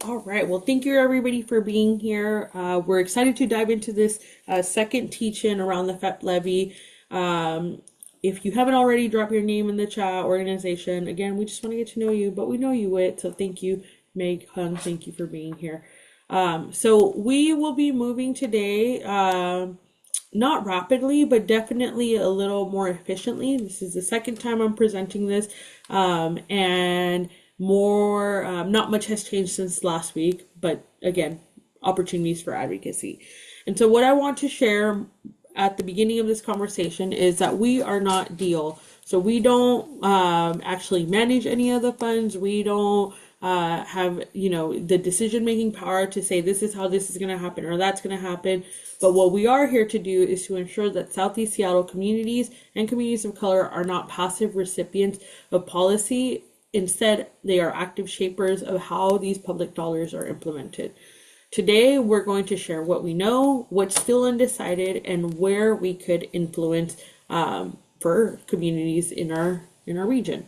All right. Well, thank you everybody for being here. We're excited to dive into this second teach-in around the FEPP levy. If you haven't already, drop your name in the chat, organization. Again, we just want to get to know you, but we know you it. So thank you, Meg Hung. Thank you for being here. So we will be moving today, not rapidly, but definitely a little more efficiently. This is the second time I'm presenting this, and more, not much has changed since last week, but again, opportunities for advocacy. And so, what I want to share at the beginning of this conversation is that we are not deal. So, we don't actually manage any of the funds. We don't have, the decision making power to say this is how this is going to happen or that's going to happen. But what we are here to do is to ensure that Southeast Seattle communities and communities of color are not passive recipients of policy. Instead, they are active shapers of how these public dollars are implemented. Today, we're going to share what we know, what's still undecided, and where we could influence for communities in our region.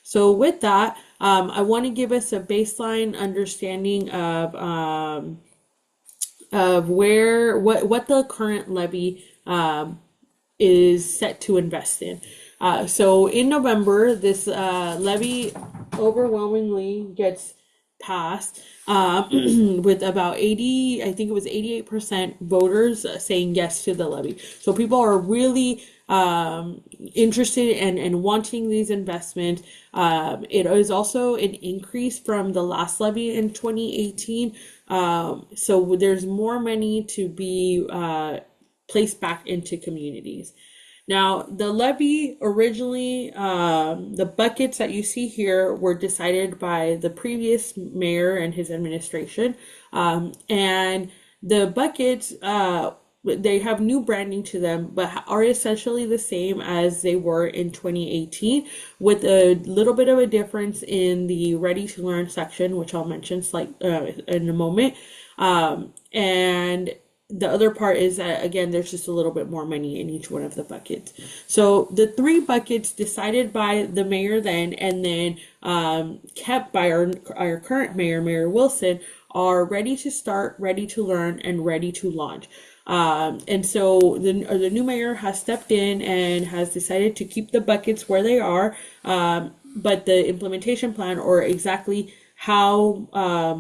So, with that, I want to give us a baseline understanding of what the current levy is set to invest in. So in November, this levy overwhelmingly gets passed with about 80, I think it was 88% voters saying yes to the levy. So people are really interested and wanting these investments. It is also an increase from the last levy in 2018. So there's more money to be placed back into communities. Now, the levy originally, the buckets that you see here were decided by the previous mayor and his administration. And the buckets, they have new branding to them, but are essentially the same as they were in 2018, with a little bit of a difference in the ready to learn section, which I'll mention in a moment. And the other part is that, again, there's just a little bit more money in each one of the buckets. So the three buckets decided by the mayor then, and then kept by our current mayor, Mayor Wilson, are ready to start, ready to learn, and ready to launch. And so the new mayor has stepped in and has decided to keep the buckets where they are, but the implementation plan, or exactly how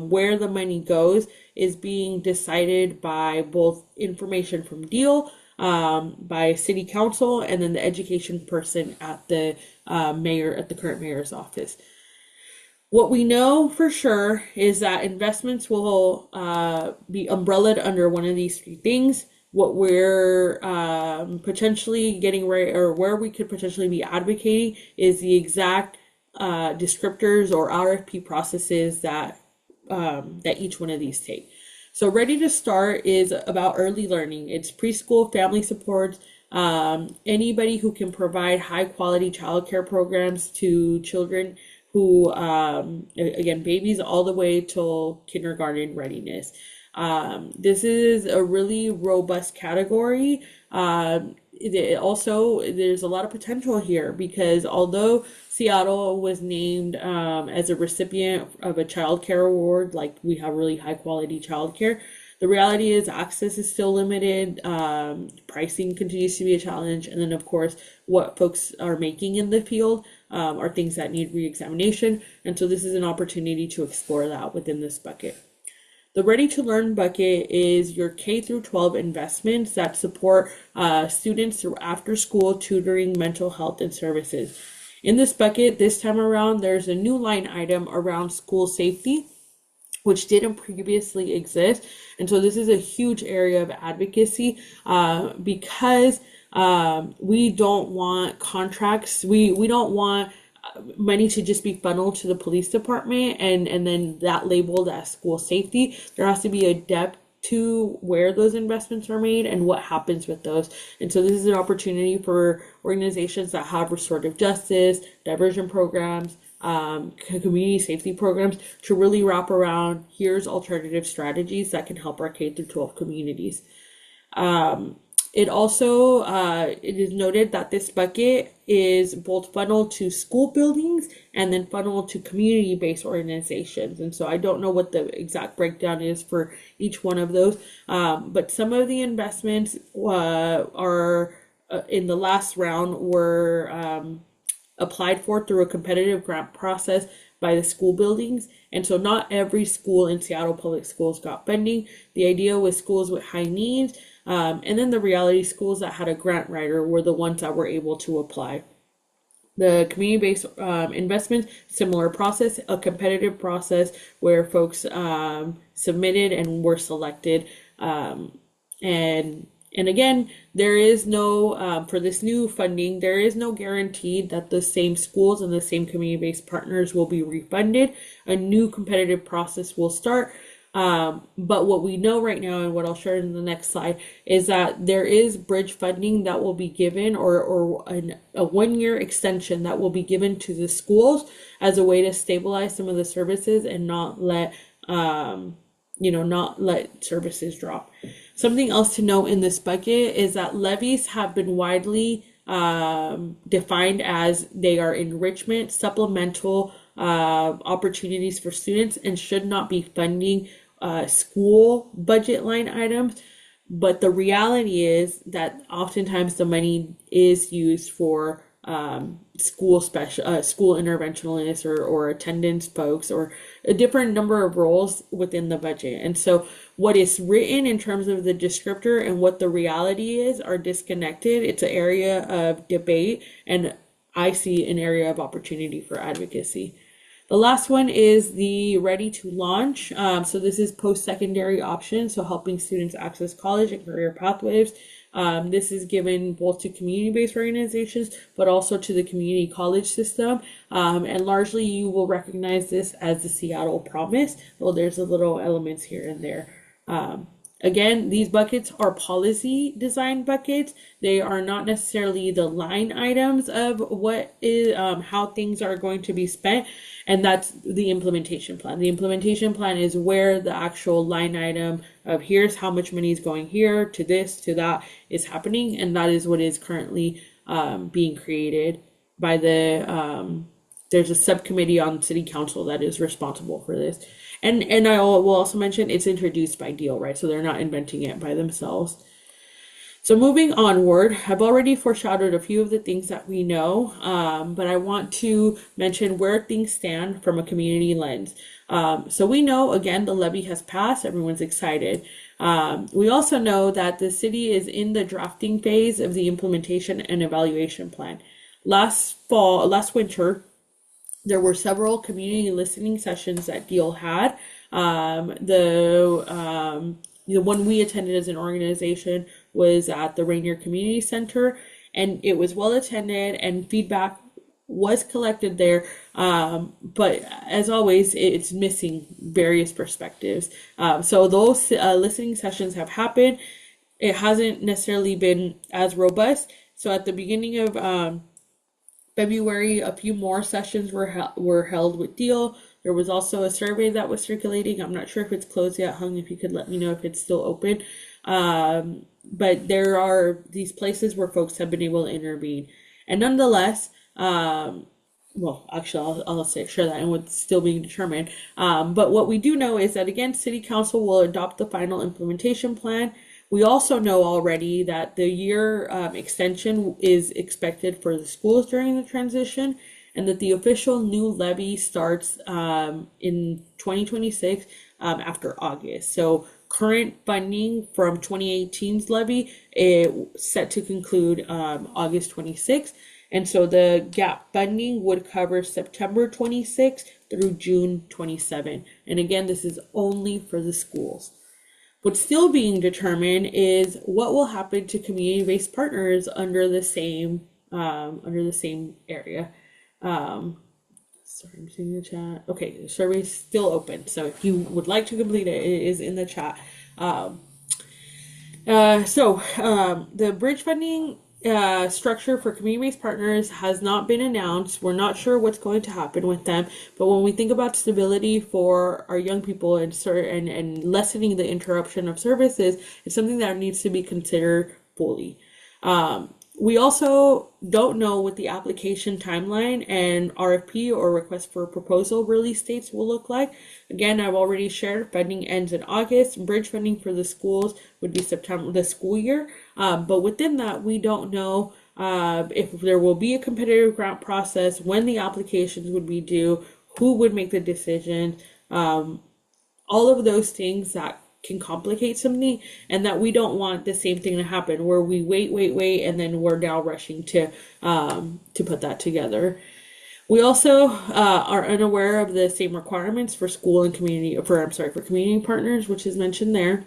where the money goes, is being decided by both information from Deal, by city council, and then the education person at the current mayor's office. What we know for sure is that investments will be umbrellaed under one of these three things. What we're potentially getting ready, or where we could potentially be advocating, is the exact descriptors or RFP processes that each one of these take. So Ready to Start is about early learning. It's preschool, family supports, anybody who can provide high quality childcare programs to children who, again, babies all the way till kindergarten readiness. This is a really robust category. Also, there's a lot of potential here because although Seattle was named as a recipient of a child care award, like we have really high quality child care, the reality is access is still limited. Pricing continues to be a challenge. And then, of course, what folks are making in the field are things that need re-examination. And so this is an opportunity to explore that within this bucket. The Ready to Learn bucket is your K through 12 investments that support students through after school tutoring, mental health, and services. In this bucket, this time around, there's a new line item around school safety, which didn't previously exist. And so this is a huge area of advocacy because we don't want contracts. We don't want money to just be funneled to the police department and then that labeled as school safety. There has to be a depth to where those investments are made and what happens with those. And so this is an opportunity for organizations that have restorative justice, diversion programs, community safety programs to really wrap around, here's alternative strategies that can help our K through 12 communities. It also it is noted that this bucket is both funneled to school buildings and then funneled to community-based organizations. And so I don't know what the exact breakdown is for each one of those, but some of the investments are in the last round were applied for through a competitive grant process by the school buildings. And so not every school in Seattle Public Schools got funding. The idea was schools with high needs, and then the reality schools that had a grant writer were the ones that were able to apply. The community-based investments, similar process, a competitive process where folks submitted and were selected. And again, there is no, for this new funding, there is no guarantee that the same schools and the same community-based partners will be refunded. A new competitive process will start. But what we know right now, and what I'll share in the next slide, is that there is bridge funding that will be given, or a 1-year extension that will be given to the schools as a way to stabilize some of the services and not let not let services drop. Something else to note in this bucket is that levies have been widely defined as they are enrichment, supplemental opportunities for students, and should not be funding school budget line items. But the reality is that oftentimes the money is used for school interventionalists or attendance folks, or a different number of roles within the budget. And so what is written in terms of the descriptor and what the reality is are disconnected. It's an area of debate, and I see an area of opportunity for advocacy. The last one is the ready to launch. So this is post-secondary options, so helping students access college and career pathways. This is given both to community-based organizations, but also to the community college system. And largely you will recognize this as the Seattle Promise, though there's a little elements here and there. Again, these buckets are policy design buckets. They are not necessarily the line items of what is how things are going to be spent, and that's the implementation plan. The implementation plan is where the actual line item of here's how much money is going here to this to that is happening, and that is what is currently being created by the there's a subcommittee on city council that is responsible for this. And I will also mention it's introduced by Deal, right? So they're not inventing it by themselves. So moving onward, I've already foreshadowed a few of the things that we know, but I want to mention where things stand from a community lens. So we know, again, the levy has passed. Everyone's excited. We also know that the city is in the drafting phase of the implementation and evaluation plan. Last winter, there were several community listening sessions that Deal had. The one we attended as an organization was at the Rainier Community Center, and it was well attended and feedback was collected there. But as always, it's missing various perspectives. So those listening sessions have happened. It hasn't necessarily been as robust. So at the beginning of February, a few more sessions were held with Deal. There was also a survey that was circulating. I'm not sure if it's closed yet. Hung, if you could let me know if it's still open. But there are these places where folks have been able to intervene. And nonetheless, well, actually, I'll share that and what's still being determined. But what we do know is that, again, City Council will adopt the final implementation plan. We also know already that the year extension is expected for the schools during the transition, and that the official new levy starts in 2026 after August. So current funding from 2018's levy is set to conclude August 26th. And so the gap funding would cover September 26th through June 27. And again, this is only for the schools. What's still being determined is what will happen to community-based partners under the same area. Sorry, I'm seeing the chat. Okay, the survey is still open, so if you would like to complete it, it is in the chat. The bridge funding structure for community-based partners has not been announced. We're not sure what's going to happen with them, but when we think about stability for our young people and lessening the interruption of services, it's something that needs to be considered fully. We also don't know what the application timeline and RFP or request for proposal release dates will look like. Again, I've already shared funding ends in August. Bridge funding for the schools would be September, the school year. But within that, we don't know if there will be a competitive grant process, when the applications would be due, who would make the decision, all of those things that can complicate something, and that we don't want the same thing to happen where we wait, and then we're now rushing to put that together. We also are unaware of the same requirements for school and community for community partners, which is mentioned there.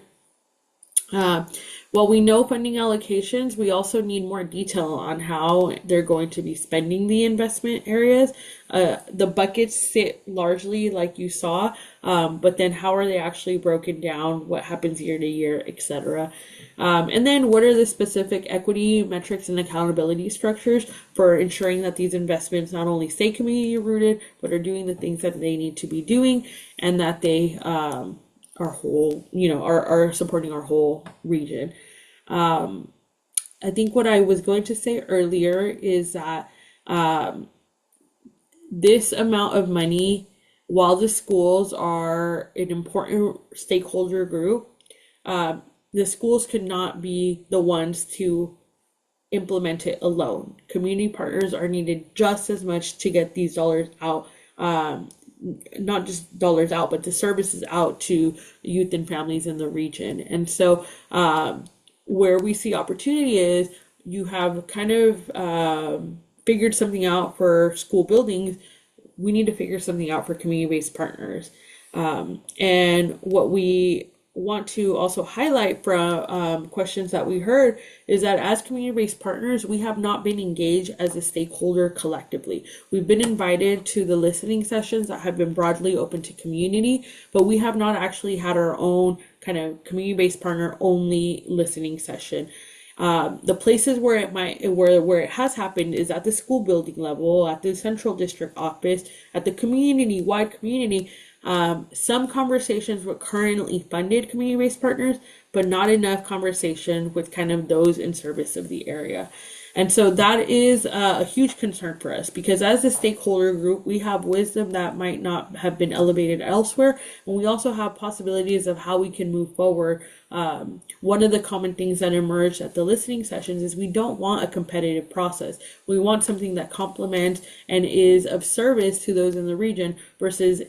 While we know funding allocations, we also need more detail on how they're going to be spending the investment areas. The buckets sit largely like you saw, but then how are they actually broken down? What happens year to year, etc. And then what are the specific equity metrics and accountability structures for ensuring that these investments not only stay community rooted, but are doing the things that they need to be doing, and that they are supporting our whole region. I think what I was going to say earlier is that this amount of money, while the schools are an important stakeholder group, the schools could not be the ones to implement it alone. Community partners are needed just as much to get these dollars out, not just dollars out, but the services out to youth and families in the region. And so where we see opportunity is you have kind of figured something out for school buildings. We need to figure something out for community-based partners. And what we want to also highlight from questions that we heard is that as community-based partners, we have not been engaged as a stakeholder collectively. We've been invited to the listening sessions that have been broadly open to community, but we have not actually had our own kind of community-based partner only listening session. The places where it has happened is at the school building level, at the central district office, at the wide community. Some conversations with currently funded community-based partners, but not enough conversation with kind of those in service of the area. And so that is a huge concern for us, because as a stakeholder group, we have wisdom that might not have been elevated elsewhere. And we also have possibilities of how we can move forward. One of the common things that emerged at the listening sessions is we don't want a competitive process. We want something that complements and is of service to those in the region versus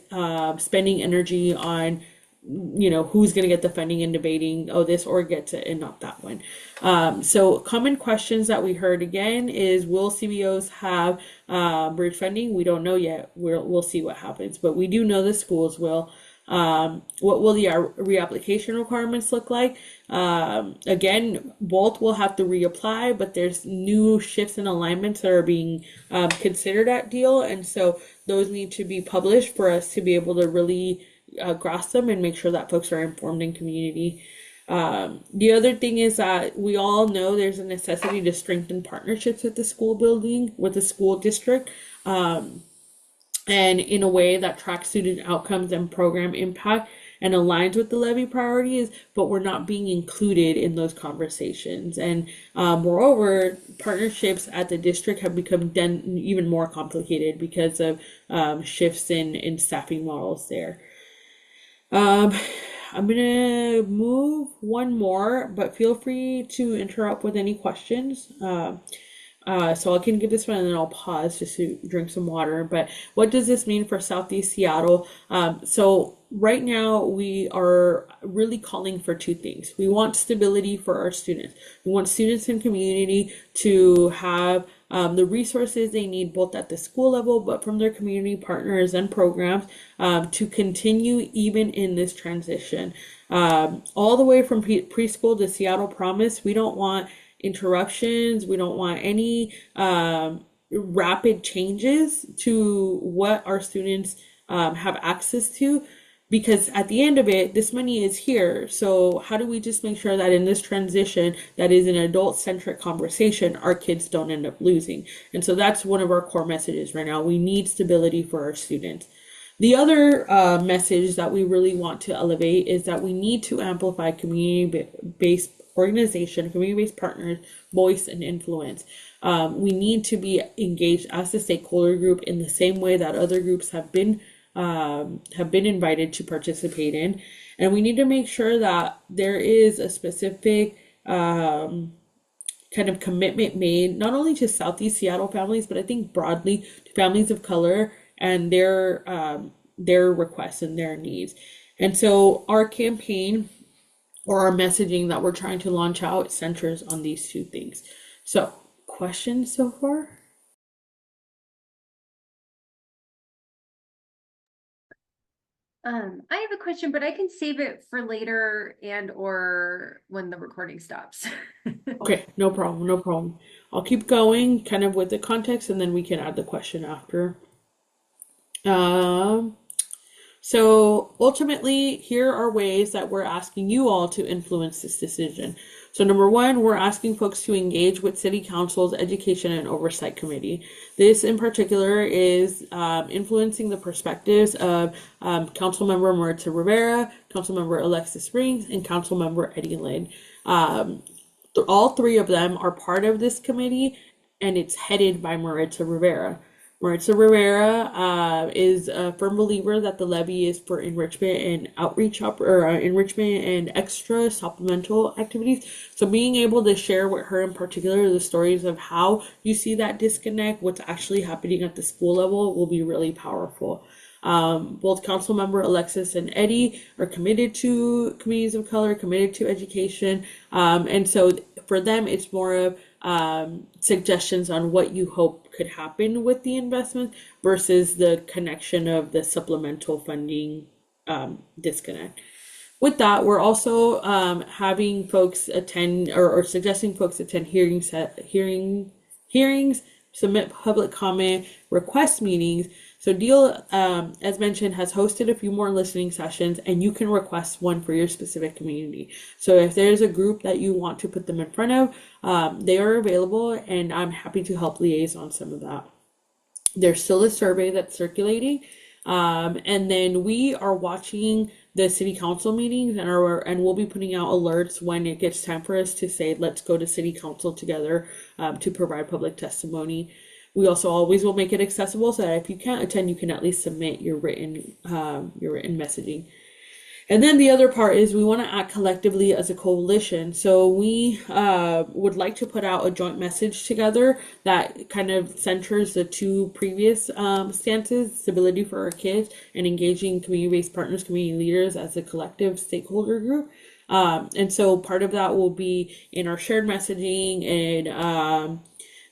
spending energy on who's going to get the funding and debating, oh, this org gets it and not that one. So common questions that we heard again is, will CBOs have bridge funding? We don't know yet. We'll see what happens, but we do know the schools will. What will the reapplication requirements look like? Again, both will have to reapply, but there's new shifts and alignments that are being considered at deal, and so those need to be published for us to be able to really grasp them and make sure that folks are informed in community. The other thing is that we all know there's a necessity to strengthen partnerships with the school building, with the school district, and in a way that tracks student outcomes and program impact and aligns with the levy priorities, but we're not being included in those conversations. And moreover, partnerships at the district have become even more complicated because of shifts in staffing models there. I'm gonna move one more, but feel free to interrupt with any questions. So I can give this one and then I'll pause just to drink some water. But what does this mean for Southeast Seattle? So right now we are really calling for two things. We want stability for our students. We want students and community to have the resources they need both at the school level, but from their community partners and programs to continue even in this transition. All the way from preschool to Seattle Promise, we don't want interruptions. We don't want any rapid changes to what our students have access to, because at the end of it, this money is here. So how do we just make sure that in this transition that is an adult-centric conversation, our kids don't end up losing? And so that's one of our core messages right now. We need stability for our students. The other message that we really want to elevate is that we need to amplify community-based organization, community-based partners, voice, and influence. We need to be engaged as a stakeholder group in the same way that other groups have been invited to participate in, and we need to make sure that there is a specific kind of commitment made not only to Southeast Seattle families, but I think broadly to families of color and their requests and their needs. And so our campaign or our messaging that we're trying to launch out centers on these two things. So, questions so far? I have a question, but I can save it for later and or when the recording stops. Okay, no problem, no problem. I'll keep going kind of with the context and then we can add the question after. Um, So ultimately, here are ways that we're asking you all to influence this decision. So number one, we're asking folks to engage with City Council's Education and Oversight Committee. This in particular is influencing the perspectives of Councilmember Maritza Rivera, Councilmember Alexis Springs, and Councilmember Eddie Lynn. Um, all three of them are part of this committee, and it's headed by Maritza Rivera. Maritza Rivera is a firm believer that the levy is for enrichment and enrichment and extra supplemental activities. So being able to share with her in particular the stories of how you see that disconnect, what's actually happening at the school level, will be really powerful. Both Councilmember Alexis and Eddie are committed to communities of color, committed to education, and so for them, it's more of suggestions on what you hope could happen with the investment versus the connection of the supplemental funding disconnect. With that, we're also having folks attend or suggesting folks attend hearings, submit public comment, request meetings. So Deal, as mentioned, has hosted a few more listening sessions, and you can request one for your specific community. So if there's a group that you want to put them in front of, they are available, and I'm happy to help liaise on some of that. There's still a survey that's circulating. And then we are watching the city council meetings and we'll be putting out alerts when it gets time for us to say, let's go to city council together to provide public testimony. We also always will make it accessible so that if you can't attend, you can at least submit your written messaging. And then the other part is we want to act collectively as a coalition. So we would like to put out a joint message together that kind of centers the two previous stances, stability for our kids and engaging community-based partners, community leaders as a collective stakeholder group. And so part of that will be in our shared messaging and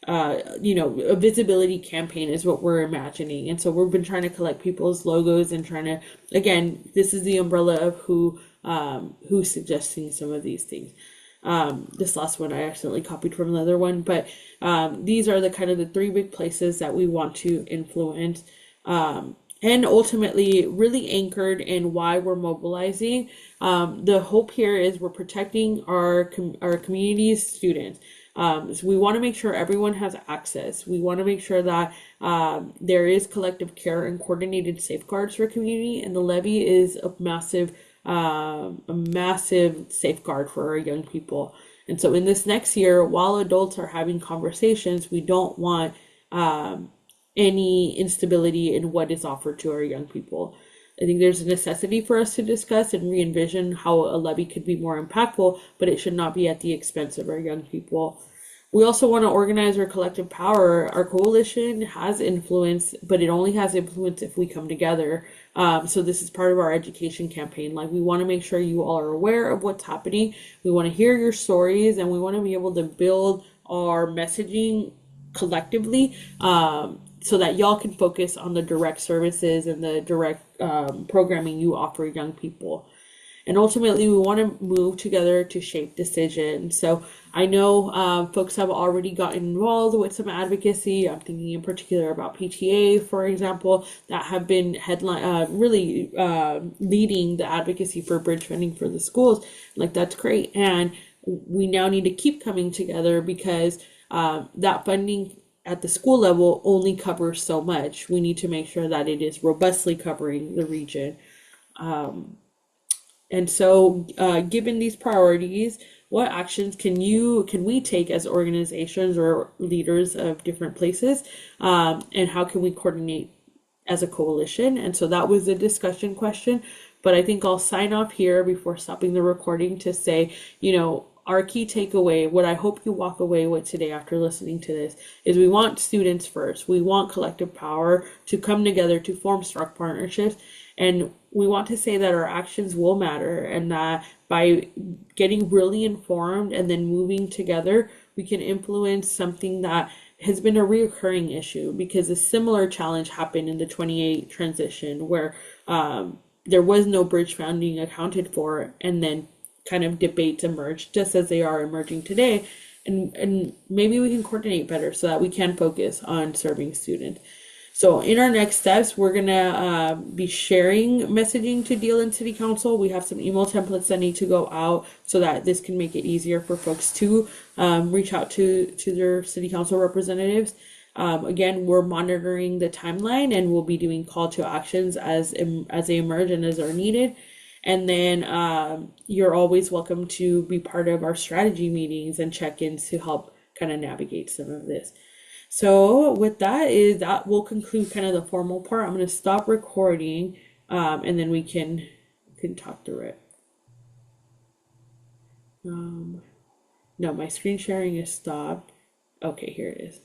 a visibility campaign is what we're imagining. And so we've been trying to collect people's logos and trying to, again, this is the umbrella of who's suggesting some of these things. This last one I accidentally copied from another one, but these are the kind of the three big places that we want to influence. And ultimately really anchored in why we're mobilizing. The hope here is we're protecting our community's students. So we want to make sure everyone has access. We want to make sure that there is collective care and coordinated safeguards for community, and the levy is a massive safeguard for our young people. And so in this next year, while adults are having conversations, we don't want any instability in what is offered to our young people. I think there's a necessity for us to discuss and re-envision how a levy could be more impactful, but it should not be at the expense of our young people. We also want to organize our collective power. Our coalition has influence, but it only has influence if we come together. So this is part of our education campaign. Like, we want to make sure you all are aware of what's happening. We want to hear your stories, and we want to be able to build our messaging collectively, so that y'all can focus on the direct services and the direct programming you offer young people. And ultimately, we want to move together to shape decisions. So I know folks have already gotten involved with some advocacy. I'm thinking in particular about PTA, for example, that have been really leading the advocacy for bridge funding for the schools. Like, that's great. And we now need to keep coming together because that funding at the school level only covers so much. We need to make sure that it is robustly covering the region. And so, given these priorities, what actions can we take as organizations or leaders of different places, and how can we coordinate as a coalition? And so that was a discussion question. But I think I'll sign off here before stopping the recording to say, our key takeaway, what I hope you walk away with today after listening to this, is we want students first. We want collective power to come together to form strong partnerships. And we want to say that our actions will matter, and that by getting really informed and then moving together, we can influence something that has been a reoccurring issue, because a similar challenge happened in the 28 transition where there was no bridge funding accounted for, and then kind of debates emerged just as they are emerging today. And maybe we can coordinate better so that we can focus on serving students. So in our next steps, we're gonna be sharing messaging to Deal and City Council. We have some email templates that need to go out so that this can make it easier for folks to reach out to their City Council representatives. Again, we're monitoring the timeline, and we'll be doing call to actions as they emerge and as are needed. And then you're always welcome to be part of our strategy meetings and check-ins to help kind of navigate some of this. So with that will conclude kind of the formal part. I'm going to stop recording, and then we can talk through it. No, my screen sharing is stopped. Okay, here it is.